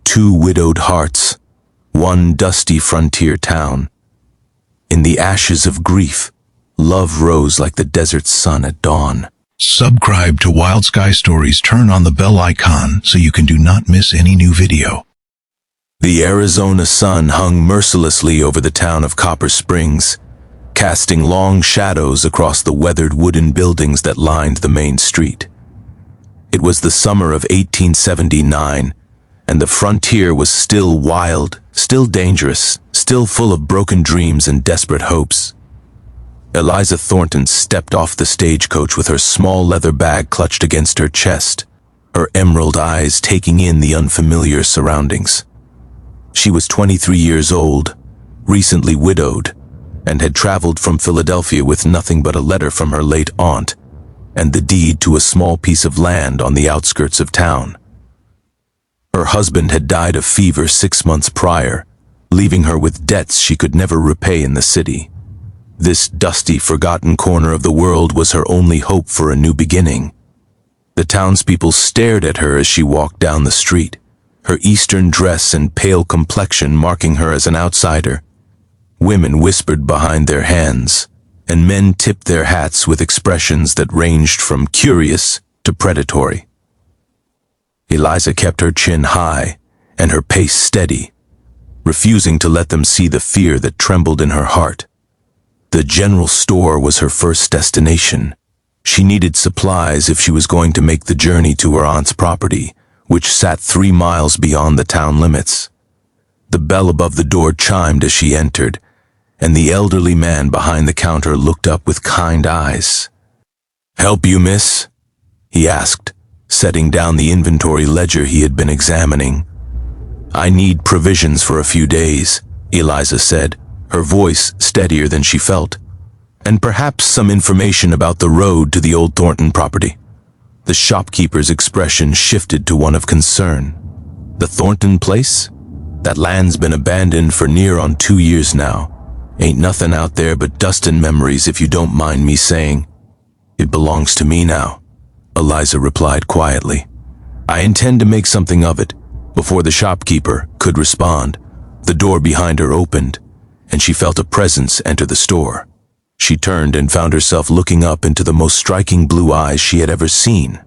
two widowed hearts, one dusty frontier town. In the ashes of grief, love rose like the desert sun at dawn. Subscribe to Wild Sky Stories. Turn on the bell icon so you can do not miss any new video. The Arizona sun hung mercilessly over the town of Copper Springs, casting long shadows across the weathered wooden buildings that lined the main street. It was the summer of 1879, and the frontier was still wild, still dangerous, still full of broken dreams and desperate hopes. Eliza Thornton stepped off the stagecoach with her small leather bag clutched against her chest, her emerald eyes taking in the unfamiliar surroundings. She was 23 years old, recently widowed, and had traveled from Philadelphia with nothing but a letter from her late aunt and the deed to a small piece of land on the outskirts of town. Her husband had died of fever 6 months prior, leaving her with debts she could never repay in the city. This dusty, forgotten corner of the world was her only hope for a new beginning. The townspeople stared at her as she walked down the street, her Eastern dress and pale complexion marking her as an outsider. Women whispered behind their hands, and men tipped their hats with expressions that ranged from curious to predatory. Eliza kept her chin high and her pace steady, refusing to let them see the fear that trembled in her heart. The general store was her first destination. She needed supplies if she was going to make the journey to her aunt's property, which sat 3 miles beyond the town limits. The bell above the door chimed as she entered, and the elderly man behind the counter looked up with kind eyes. "Help you, miss?" he asked, setting down the inventory ledger he had been examining. "I need provisions for a few days," Eliza said, her voice steadier than she felt, "and perhaps some information about the road to the old Thornton property." The shopkeeper's expression shifted to one of concern. "The Thornton place? That land's been abandoned for near on 2 years now. Ain't nothing out there but dust and memories, if you don't mind me saying." "It belongs to me now," Eliza replied quietly. "I intend to make something of it." Before the shopkeeper could respond, the door behind her opened, and she felt a presence enter the store. She turned and found herself looking up into the most striking blue eyes she had ever seen.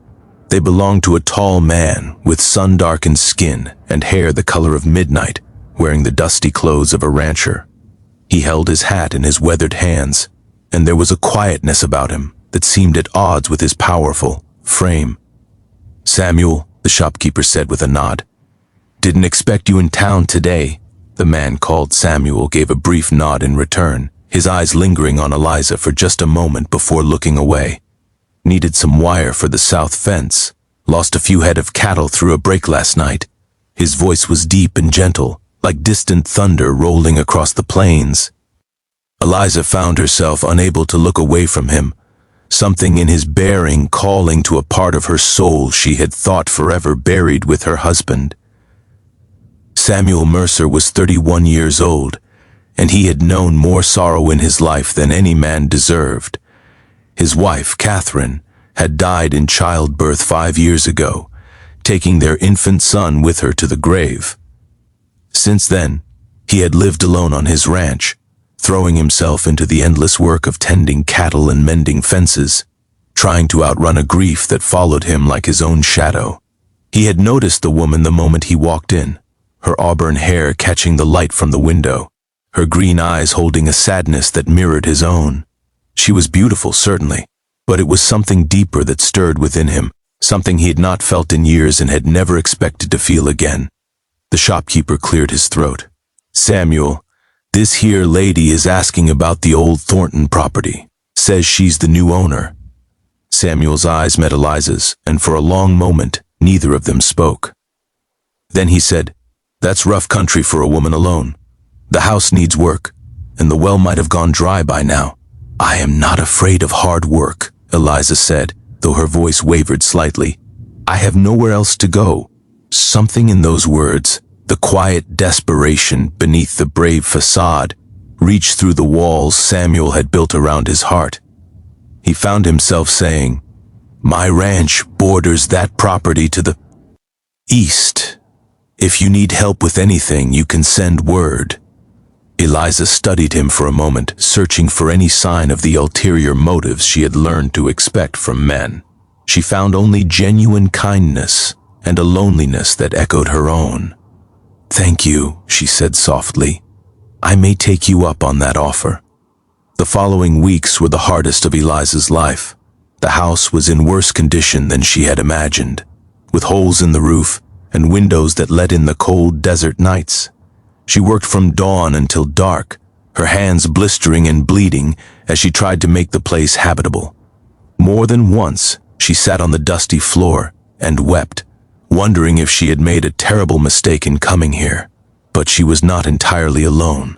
They belonged to a tall man with sun-darkened skin and hair the color of midnight, wearing the dusty clothes of a rancher. He held his hat in his weathered hands, and there was a quietness about him that seemed at odds with his powerful frame. "Samuel," the shopkeeper said with a nod. "Didn't expect you in town today." The man called Samuel gave a brief nod in return, his eyes lingering on Eliza for just a moment before looking away. "Needed some wire for the south fence. Lost a few head of cattle through a break last night." His voice was deep and gentle, like distant thunder rolling across the plains. Eliza found herself unable to look away from him, something in his bearing calling to a part of her soul she had thought forever buried with her husband. Samuel Mercer was 31 years old, and he had known more sorrow in his life than any man deserved. His wife, Catherine, had died in childbirth 5 years ago, taking their infant son with her to the grave. Since then, he had lived alone on his ranch, throwing himself into the endless work of tending cattle and mending fences, trying to outrun a grief that followed him like his own shadow. He had noticed the woman the moment he walked in, her auburn hair catching the light from the window, her green eyes holding a sadness that mirrored his own. She was beautiful, certainly, but it was something deeper that stirred within him, something he had not felt in years and had never expected to feel again. The shopkeeper cleared his throat. "Samuel, this here lady is asking about the old Thornton property. Says she's the new owner." Samuel's eyes met Eliza's, and for a long moment, neither of them spoke. Then he said, "That's rough country for a woman alone. The house needs work, and the well might have gone dry by now." "I am not afraid of hard work," Eliza said, though her voice wavered slightly. "I have nowhere else to go." Something in those words, the quiet desperation beneath the brave facade, reached through the walls Samuel had built around his heart. He found himself saying, "My ranch borders that property to the east. If you need help with anything, you can send word. Eliza studied him for a moment, searching for any sign of the ulterior motives she had learned to expect from men. She found only genuine kindness and a loneliness that echoed her own. "Thank you," she said softly. "I may take you up on that offer." The following weeks were the hardest of Eliza's life. The house was in worse condition than she had imagined, with holes in the roof and windows that let in the cold desert nights. She worked from dawn until dark, her hands blistering and bleeding as she tried to make the place habitable. More than once, she sat on the dusty floor and wept, wondering if she had made a terrible mistake in coming here. But she was not entirely alone.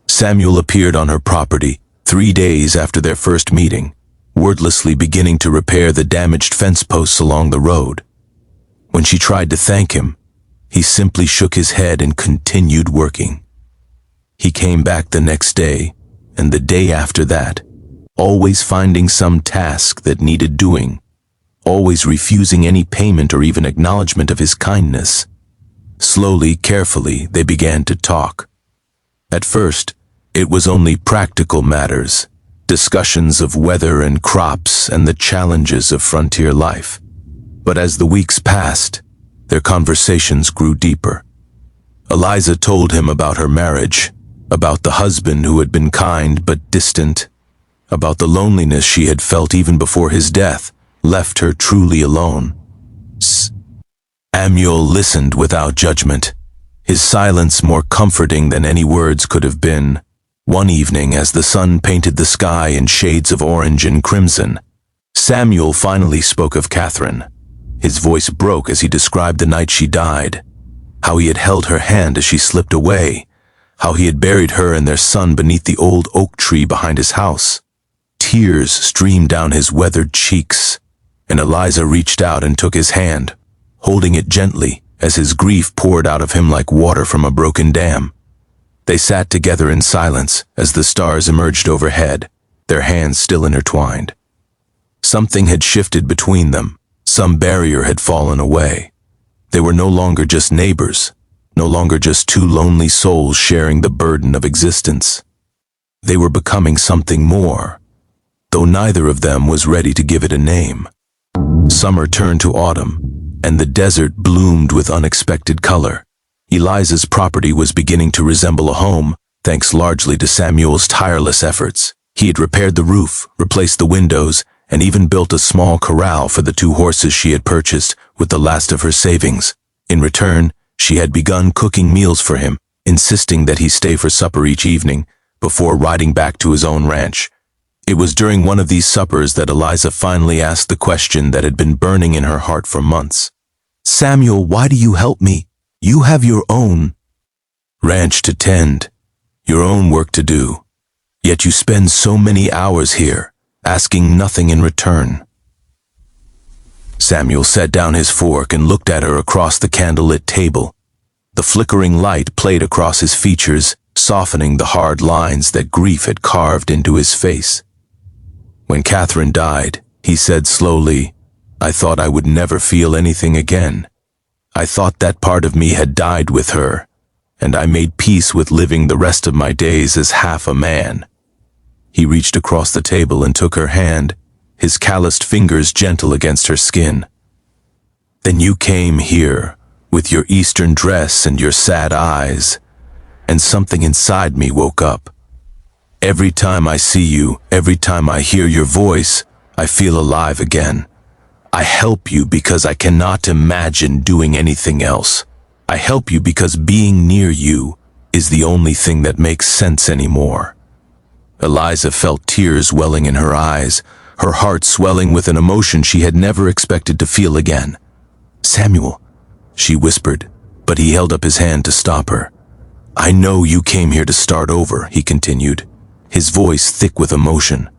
Samuel appeared on her property 3 days after their first meeting, wordlessly beginning to repair the damaged fence posts along the road. When she tried to thank him, he simply shook his head and continued working. He came back the next day, and the day after that, always finding some task that needed doing, always refusing any payment or even acknowledgement of his kindness. Slowly, carefully, they began to talk. At first, it was only practical matters, discussions of weather and crops and the challenges of frontier life. But as the weeks passed, their conversations grew deeper. Eliza told him about her marriage, about the husband who had been kind but distant, about the loneliness she had felt even before his death left her truly alone. Samuel listened without judgment, his silence more comforting than any words could have been. One evening, as the sun painted the sky in shades of orange and crimson, Samuel finally spoke of Catherine. His voice broke as he described the night she died, how he had held her hand as she slipped away, how he had buried her and their son beneath the old oak tree behind his house. Tears streamed down his weathered cheeks, and Eliza reached out and took his hand, holding it gently as his grief poured out of him like water from a broken dam. They sat together in silence as the stars emerged overhead, their hands still intertwined. Something had shifted between them. Some barrier had fallen away. They were no longer just neighbors, no longer just two lonely souls sharing the burden of existence. They were becoming something more, though neither of them was ready to give it a name. Summer turned to autumn, and the desert bloomed with unexpected color. Eliza's property was beginning to resemble a home, thanks largely to Samuel's tireless efforts. He had repaired the roof, replaced the windows, and even built a small corral for the 2 horses she had purchased with the last of her savings. In return, she had begun cooking meals for him, insisting that he stay for supper each evening before riding back to his own ranch. It was during one of these suppers that Eliza finally asked the question that had been burning in her heart for months. "Samuel, why do you help me? You have your own ranch to tend, your own work to do, yet you spend so many hours here, asking nothing in return." Samuel set down his fork and looked at her across the candlelit table. The flickering light played across his features, softening the hard lines that grief had carved into his face. "When Catherine died," he said slowly, "I thought I would never feel anything again. I thought that part of me had died with her, and I made peace with living the rest of my days as half a man." He reached across the table and took her hand, his calloused fingers gentle against her skin. "Then you came here, with your Eastern dress and your sad eyes, and something inside me woke up. Every time I see you, every time I hear your voice, I feel alive again. I help you because I cannot imagine doing anything else. I help you because being near you is the only thing that makes sense anymore." Eliza felt tears welling in her eyes, her heart swelling with an emotion she had never expected to feel again. "Samuel," she whispered, but he held up his hand to stop her. "I know you came here to start over," he continued, his voice thick with emotion.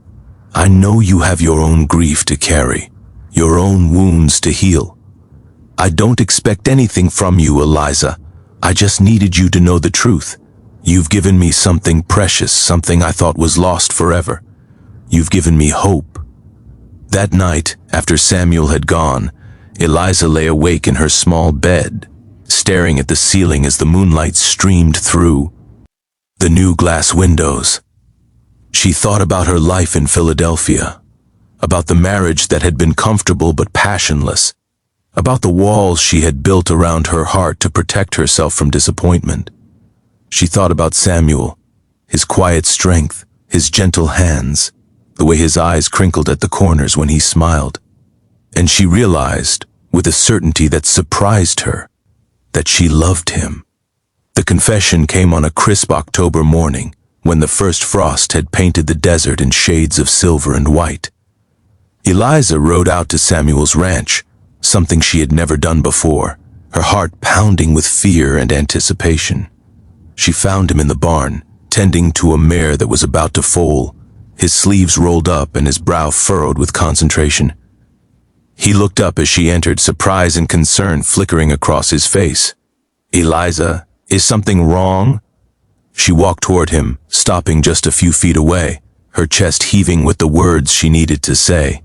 "I know you have your own grief to carry, your own wounds to heal. I don't expect anything from you, Eliza. I just needed you to know the truth. You've given me something precious, something I thought was lost forever. You've given me hope." That night, after Samuel had gone, Eliza lay awake in her small bed, staring at the ceiling as the moonlight streamed through the new glass windows. She thought about her life in Philadelphia, about the marriage that had been comfortable but passionless, about the walls she had built around her heart to protect herself from disappointment. She thought about Samuel, his quiet strength, his gentle hands, the way his eyes crinkled at the corners when he smiled. And she realized, with a certainty that surprised her, that she loved him. The confession came on a crisp October morning, when the first frost had painted the desert in shades of silver and white. Eliza rode out to Samuel's ranch, something she had never done before, her heart pounding with fear and anticipation. She found him in the barn, tending to a mare that was about to foal, his sleeves rolled up and his brow furrowed with concentration. He looked up as she entered, surprise and concern flickering across his face. "Eliza, is something wrong?" She walked toward him, stopping just a few feet away, her chest heaving with the words she needed to say.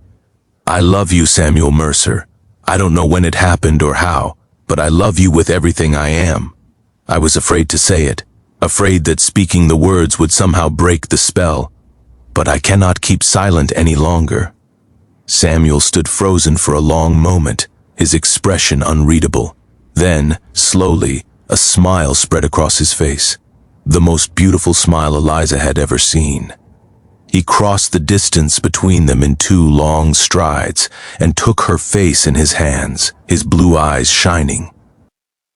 "I love you, Samuel Mercer. I don't know when it happened or how, but I love you with everything I am." I was afraid to say it, afraid that speaking the words would somehow break the spell. But I cannot keep silent any longer. Samuel stood frozen for a long moment, his expression unreadable. Then, slowly, a smile spread across his face, the most beautiful smile Eliza had ever seen. He crossed the distance between them in 2 long strides and took her face in his hands, his blue eyes shining.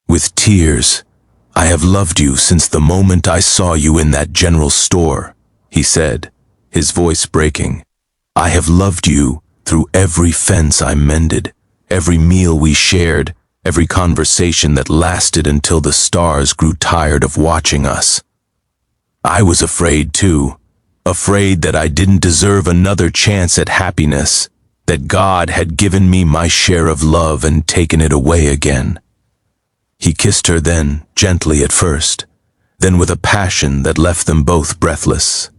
With tears, "I have loved you since the moment I saw you in that general store," he said, his voice breaking. "I have loved you through every fence I mended, every meal we shared, every conversation that lasted until the stars grew tired of watching us. I was afraid too, afraid that I didn't deserve another chance at happiness, that God had given me my share of love and taken it away again." He kissed her then, gently at first, then with a passion that left them both breathless.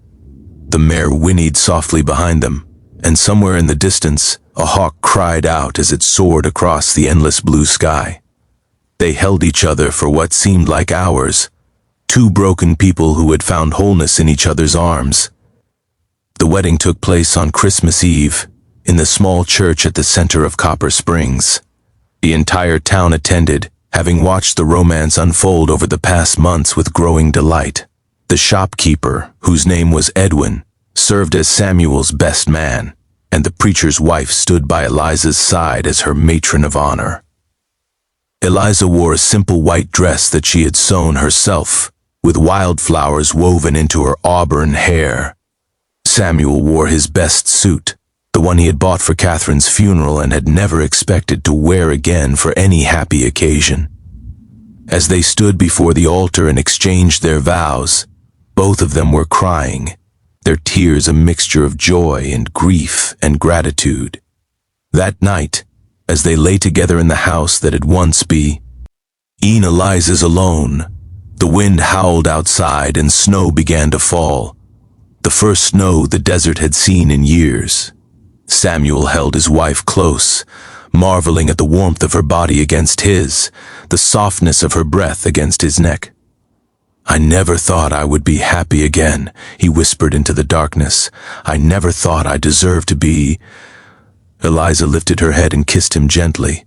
The mare whinnied softly behind them, and somewhere in the distance, a hawk cried out as it soared across the endless blue sky. They held each other for what seemed like hours, 2 broken people who had found wholeness in each other's arms. The wedding took place on Christmas Eve, in the small church at the center of Copper Springs. The entire town attended, having watched the romance unfold over the past months with growing delight. The shopkeeper, whose name was Edwin, served as Samuel's best man, and the preacher's wife stood by Eliza's side as her matron of honor. Eliza wore a simple white dress that she had sewn herself, with wildflowers woven into her auburn hair. Samuel wore his best suit, the one he had bought for Catherine's funeral and had never expected to wear again for any happy occasion. As they stood before the altar and exchanged their vows, both of them were crying, their tears a mixture of joy and grief and gratitude. That night, as they lay together in the house that had once been Eliza's alone, the wind howled outside and snow began to fall, the first snow the desert had seen in years. Samuel held his wife close, marveling at the warmth of her body against his, the softness of her breath against his neck. "I never thought I would be happy again," he whispered into the darkness. "I never thought I deserved to be." Eliza lifted her head and kissed him gently.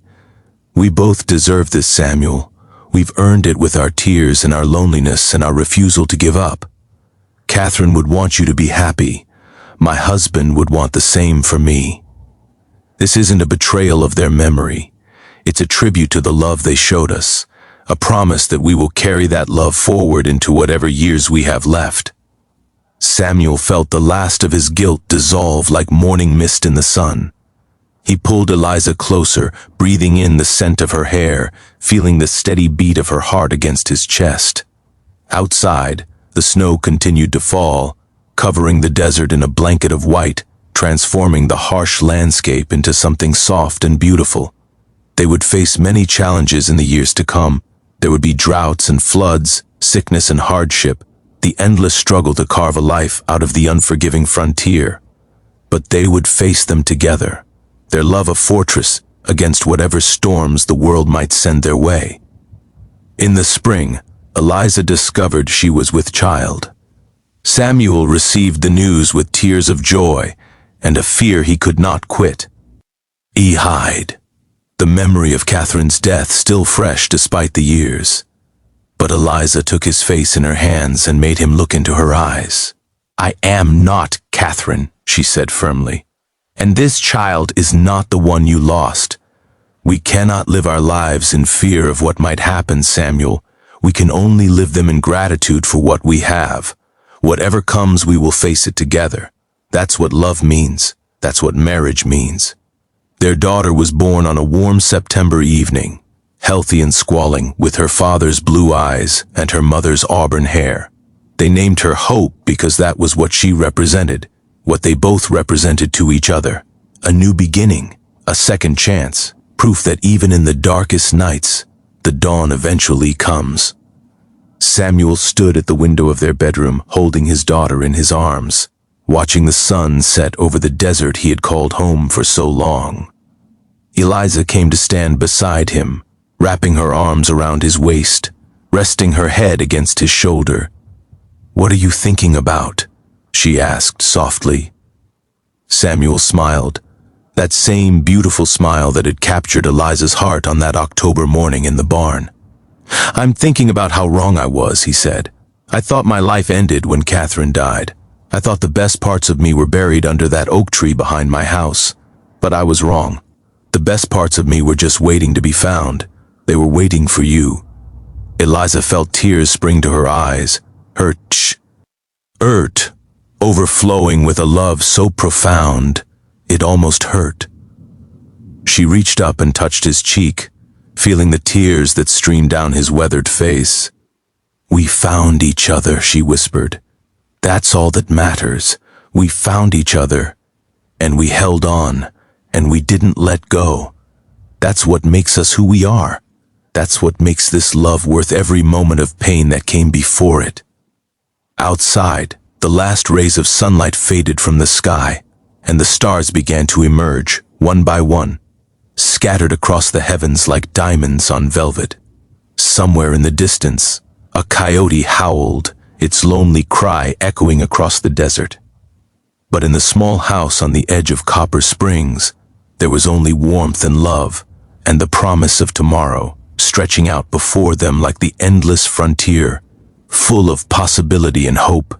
"We both deserve this, Samuel. We've earned it with our tears and our loneliness and our refusal to give up. Catherine would want you to be happy. My husband would want the same for me. This isn't a betrayal of their memory. It's a tribute to the love they showed us, a promise that we will carry that love forward into whatever years we have left." Samuel felt the last of his guilt dissolve like morning mist in the sun. He pulled Eliza closer, breathing in the scent of her hair, feeling the steady beat of her heart against his chest. Outside, the snow continued to fall, covering the desert in a blanket of white, transforming the harsh landscape into something soft and beautiful. They would face many challenges in the years to come. There would be droughts and floods, sickness and hardship, the endless struggle to carve a life out of the unforgiving frontier. But they would face them together, their love a fortress against whatever storms the world might send their way. In the spring, Eliza discovered she was with child. Samuel received the news with tears of joy and a fear he could not quit. He hid, the memory of Catherine's death still fresh despite the years. But Eliza took his face in her hands and made him look into her eyes. "I am not Catherine," she said firmly. "And this child is not the one you lost. We cannot live our lives in fear of what might happen, Samuel. We can only live them in gratitude for what we have. Whatever comes, we will face it together. That's what love means. That's what marriage means." Their daughter was born on a warm September evening, healthy and squalling, with her father's blue eyes and her mother's auburn hair. They named her Hope because that was what she represented, what they both represented to each other. A new beginning, a second chance, proof that even in the darkest nights, the dawn eventually comes. Samuel stood at the window of their bedroom, holding his daughter in his arms, watching the sun set over the desert he had called home for so long. Eliza came to stand beside him, wrapping her arms around his waist, resting her head against his shoulder. "What are you thinking about?" she asked softly. Samuel smiled, that same beautiful smile that had captured Eliza's heart on that October morning in the barn. "I'm thinking about how wrong I was," he said. "I thought my life ended when Catherine died. I thought the best parts of me were buried under that oak tree behind my house. But I was wrong. The best parts of me were just waiting to be found. They were waiting for you." Eliza felt tears spring to her eyes, her earth overflowing with a love so profound, it almost hurt. She reached up and touched his cheek, feeling the tears that streamed down his weathered face. "We found each other," she whispered. "That's all that matters. We found each other, and we held on, and we didn't let go. That's what makes us who we are. That's what makes this love worth every moment of pain that came before it." Outside, the last rays of sunlight faded from the sky, and the stars began to emerge, one by one, scattered across the heavens like diamonds on velvet. Somewhere in the distance, a coyote howled, its lonely cry echoing across the desert. But in the small house on the edge of Copper Springs, there was only warmth and love, and the promise of tomorrow, stretching out before them like the endless frontier, full of possibility and hope.